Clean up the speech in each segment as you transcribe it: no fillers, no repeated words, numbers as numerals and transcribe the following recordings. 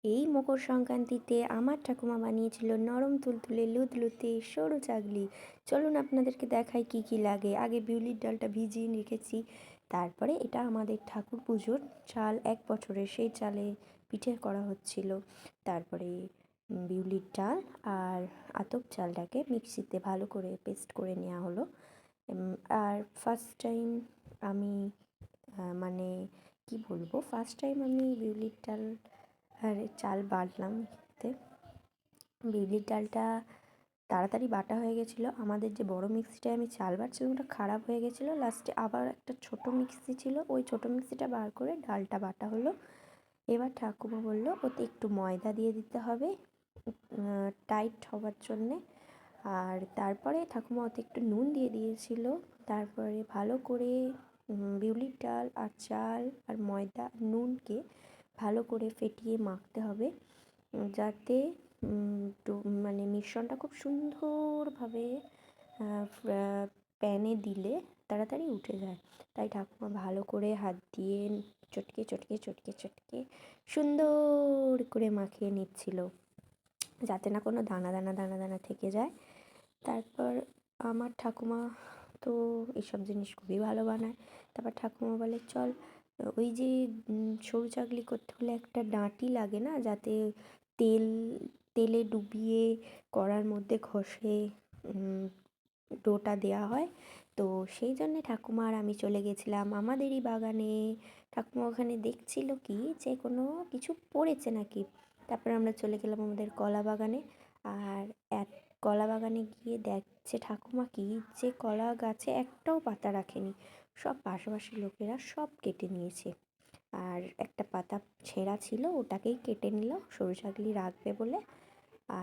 এই মকর সংক্রান্তিতে আমার ঠাকুমা বানিয়েছিল নরম তুলতুলে লুতলুতে সরু চাগলি। চলুন আপনাদেরকে দেখাই কি কি লাগে। আগে বিউলির ডালটা ভিজিয়ে রেখেছি, তারপরে এটা আমাদের ঠাকুর পুজোর চাল, 1 বছরের, সেই চালে পিঠে করা হচ্ছিল। তারপরে বিউলির ডাল আর আতপ চালটাকে মিক্সিতে ভালো করে পেস্ট করে নেওয়া হলো। আর ফার্স্ট টাইম আমি মানে কি বলবো, ফার্স্ট টাইম আমি বিউলির ডাল আর চাল বাটলাম। এতে বিউলির ডালটা তাড়াতাড়ি বাটা হয়ে গেছিলো। আমাদের যে বড় মিক্সিটায় আমি চাল বাটছিলাম ওটা খারাপ হয়ে গেছিলো। লাস্টে আবার একটা ছোট মিক্সি ছিল, ওই ছোট মিক্সিটা বার করে ডালটা বাটা হলো। এবার ঠাকুমা বললো ওতে একটু ময়দা দিয়ে দিতে হবে টাইট হওয়ার জন্যে। আর তারপরে ঠাকুমা ওতে একটু নুন দিয়ে দিয়েছিল। তারপরে ভালো করে বিউলির ডাল আর চাল আর ময়দা নুনকে ভালো করে ফেটিয়ে মাখতে হবে, যাতে মানে মিশ্রণটা খুব সুন্দরভাবে প্যানে দিলে তাড়াতাড়ি উঠে যায়। তাই ঠাকুমা ভালো করে হাত দিয়ে চটকে চটকে চটকে চটকে সুন্দর করে মাখিয়ে নিচ্ছিল, যাতে না কোনো দানা দানা দানা দানা থেকে যায়। তারপর আমার ঠাকুমা তো এইসব জিনিস খুবই ভালো বানায়। তারপর ঠাকুমা বলে চল, ওই যে সরু চাগলি করতে হলে একটা ডাঁটি লাগে না, যাতে তেল তেলে ডুবিয়ে কড়ার মধ্যে ঘষে ডোটা দেওয়া হয়। তো সেই জন্যে ঠাকুমা আর আমি চলে গেছিলাম আমাদেরই বাগানে। ঠাকুমা ওখানে দেখছিল কি যে কোনো কিছু পড়েছে নাকি। তারপর আমরা চলে গেলাম আমাদের কলা বাগানে। আর কলা বাগানে গিয়ে দেখছে ঠাকুমা কি যে কলা গাছে একটাও পাতা রাখেনি, সব পাশাপাশি লোকেরা সব কেটে নিয়েছে। আর একটা পাতা ছেঁড়া ছিল, ওটাকেই কেটে নিল সরু চাগলি রাখবে বলে।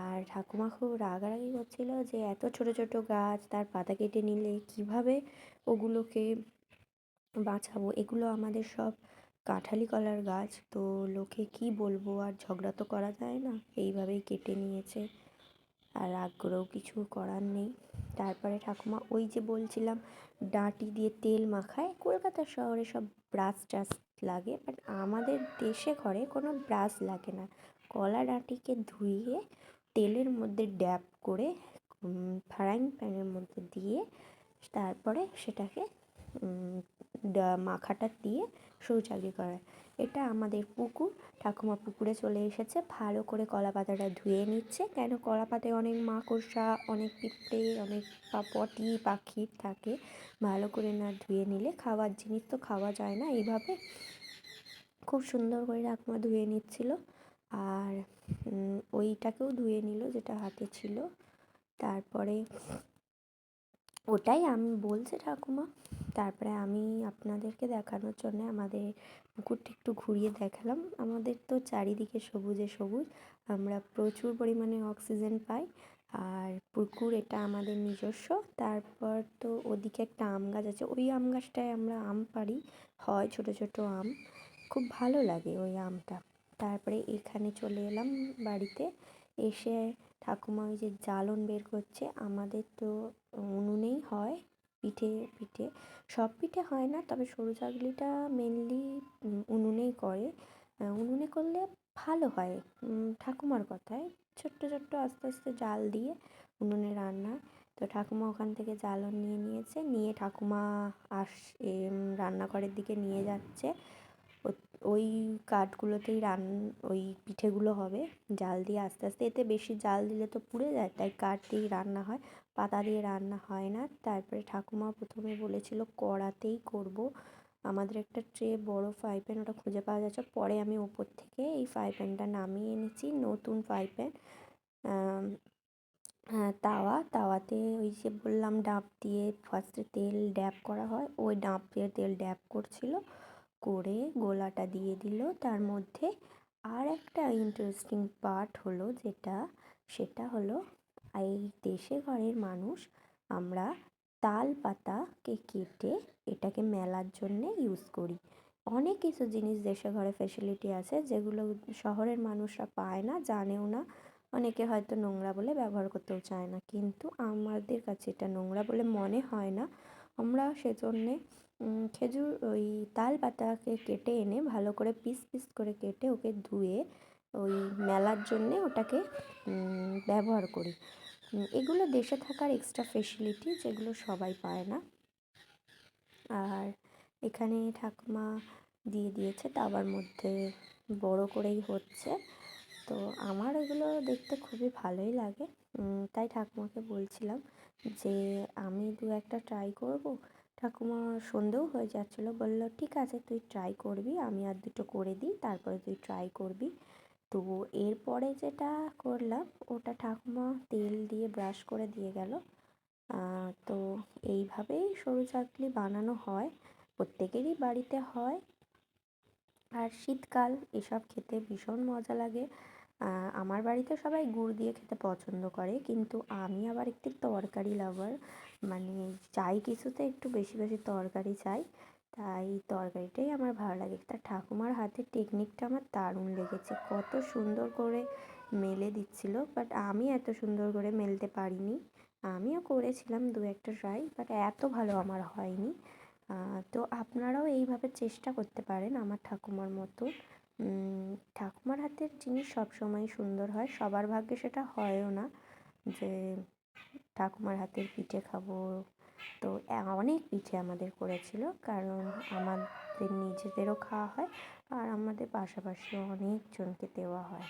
আর ঠাকুমা খুব রাগারাগি করছিল যে এত ছোট ছোট গাছ তার পাতা কেটে নিলে কিভাবে ওগুলোকে বাঁচাবো। এগুলো আমাদের সব কাঁঠালি কলার গাছ, তো লোকে কি বলবো, আর ঝগড়া তো করা যায় না, এইভাবেই কেটে নিয়েছে। আর রাগ করেও কিছু করার নেই। তারপরে ঠাকুমা ওই যে বলছিলাম ডাঁটি দিয়ে তেল মাখায়, কলকাতা শহরে সব ব্রাশ ট্রাশ লাগে, বাট আমাদের দেশে ঘরে কোনো ব্রাশ লাগে না। কলা ডাঁটিকে ধুইয়ে তেলের মধ্যে ড্যাব করে ফ্রাইং প্যানের মধ্যে দিয়ে তারপরে সেটাকে মাখাটা দিয়ে সরু চাগলি করা। এটা আমাদের পুকুর, ঠাকুমা পুকুরে চলে এসেছে, ভালো করে কলা পাতাটা ধুয়ে নিচ্ছে, কেন কলা পাতায় অনেক মাকড়সা, অনেক পিঁপড়ে, অনেক পটি পাখি থাকে। ভালো করে না ধুয়ে নিলে খাওয়ার জিনিস তো খাওয়া যায় না এইভাবে। খুব সুন্দর করে ঠাকুমা ধুয়ে নিচ্ছিল। আর ওইটাকেও ধুয়ে নিল যেটা হাতে ছিল। তারপরে ওটাই আমি বলছি ঠাকুমা। তারপরে আমি আপনাদেরকে দেখানোর জন্য আমাদের পুকুরটা একটু ঘুরিয়ে দেখালাম। আমাদের তো চারিদিকে সবুজে সবুজ, আমরা প্রচুর পরিমাণে অক্সিজেন পাই। আর পুকুর এটা আমাদের নিজস্ব। তারপর তো ওদিকে একটা আম গাছ আছে, ওই আম গাছটায় আমরা আম পাড়ি, হয় ছোট ছোট আম, খুব ভালো লাগে ওই আমটা। তারপরে এখানে চলে এলাম বাড়িতে। এসে ঠাকুমা ওই যে জ্বালন বের করছে। আমাদের তো উনুনেই হয় পিঠে। পিঠে সব পিঠে হয় না, তবে সরু চাগলিটা মেনলি উনুনেই করে। উনুনে করলে ভালো হয়, ঠাকুমার কথায়। ছোট্ট ছোট্ট আস্তে আস্তে জাল দিয়ে উনুনে রান্না। তো ঠাকুমা ওখান থেকে জ্বালন নিয়ে নিয়েছে, নিয়ে ঠাকুমা রান্নাঘরের দিকে নিয়ে যাচ্ছে। ওই কাঠগুলোতেই ওই পিঠেগুলো হবে জাল দিয়ে আস্তে আস্তে। এতে বেশি জাল দিলে তো পুড়ে যায়, তাই কাঠ দিয়েই রান্না হয়, পাতা দিয়ে রান্না হয় না। তারপরে ঠাকুমা প্রথমে বলেছিল কড়াতেই করব। আমাদের একটা ট্রে বড় ফ্রাই প্যান, ওটা খুঁজে পাওয়া যাচ্ছে, পরে আমি ওপর থেকে এই ফ্রাই প্যানটা নামিয়ে এনেছি, নতুন ফ্রাই প্যান। হ্যাঁ, তাওয়াতে ওই যে বললাম ডাব দিয়ে ফার্স্টে তেল ড্যাব করা হয়, ওই ডাব দিয়ে তেল ড্যাব করছিল, করে গোলাটা দিয়ে দিল তার মধ্যে। আর একটা ইন্টারেস্টিং পার্ট হলো যেটা, সেটা হলো এই দেশে ঘরের মানুষ আমরা তাল পাতাকে কেটে এটাকে মেলার জন্যে ইউজ করি। অনেক কিছু জিনিস দেশে ঘরে ফেসিলিটি আছে যেগুলো শহরের মানুষরা পায় না, জানেও না। অনেকে হয়তো নোংরা বলে ব্যবহার করতেও চায় না, কিন্তু আমাদের কাছে এটা নোংরা বলে মনে হয় না। আমরা সেজন্যে খেজুর ওই তাল পাতাকে কেটে এনে ভালো করে পিস পিস করে কেটে ওকে ধুয়ে ওই মেলার জন্যে ওটাকে ব্যবহার করি। এগুলো দেশে থাকার এক্সট্রা ফেসিলিটি, যেগুলো সবাই পায় না। আর এখানে ঠাকুমা দিয়ে দিয়েছে তাওয়ার মধ্যে, বড় করেই হচ্ছে। তো আমার এগুলো দেখতে খুবই ভালোই লাগে। তাই ঠাকুমাকে বলছিলাম যে আমি দু একটা ট্রাই করব। ঠাকুমা সন্ধেও হয়ে যাচ্ছিলো, বললো ঠিক আছে তুই ট্রাই করবি, আমি আর দুটো করে দিই, তারপরে তুই ট্রাই করবি। তো এরপরে যেটা করলাম, ওটা ঠাকুমা তেল দিয়ে ব্রাশ করে দিয়ে গেল। তো এইভাবেই সরু চাকলি বানানো হয়, প্রত্যেকেরই বাড়িতে হয়। আর শীতকাল এসব খেতে ভীষণ মজা লাগে। আমার বাড়িতে সবাই গুড় দিয়ে খেতে পছন্দ করে, কিন্তু আমি আবার একটি তরকারি লাভার, মানে চাই কিছুতে একটু বেশি বেশি তরকারি চাই। তাই তরকারিটাই আমার ভালো লাগে। তা ঠাকুমার হাতের টেকনিকটা আমার দারুণ লেগেছে, কত সুন্দর করে মেলে দিচ্ছিল, বাট আমি এত সুন্দর করে মেলতে পারিনি। আমিও করেছিলাম দু একটা ট্রাই, বাট এত ভালো আমার হয়নি। তো আপনারাও এইভাবে চেষ্টা করতে পারেন আমার ঠাকুমার মতো। ঠাকুমার হাতের জিনিস সবসময় সুন্দর হয়, সবার ভাগ্যে সেটা হয়ও না যে ঠাকুমার হাতের পিঠে খাবো। তো অনেক পিঠে আমাদের করেছিল, কারণ আমাদের নিজেদেরও খাওয়া হয় আর আমাদের পাশাপাশি অনেকজনকে দেওয়া হয়।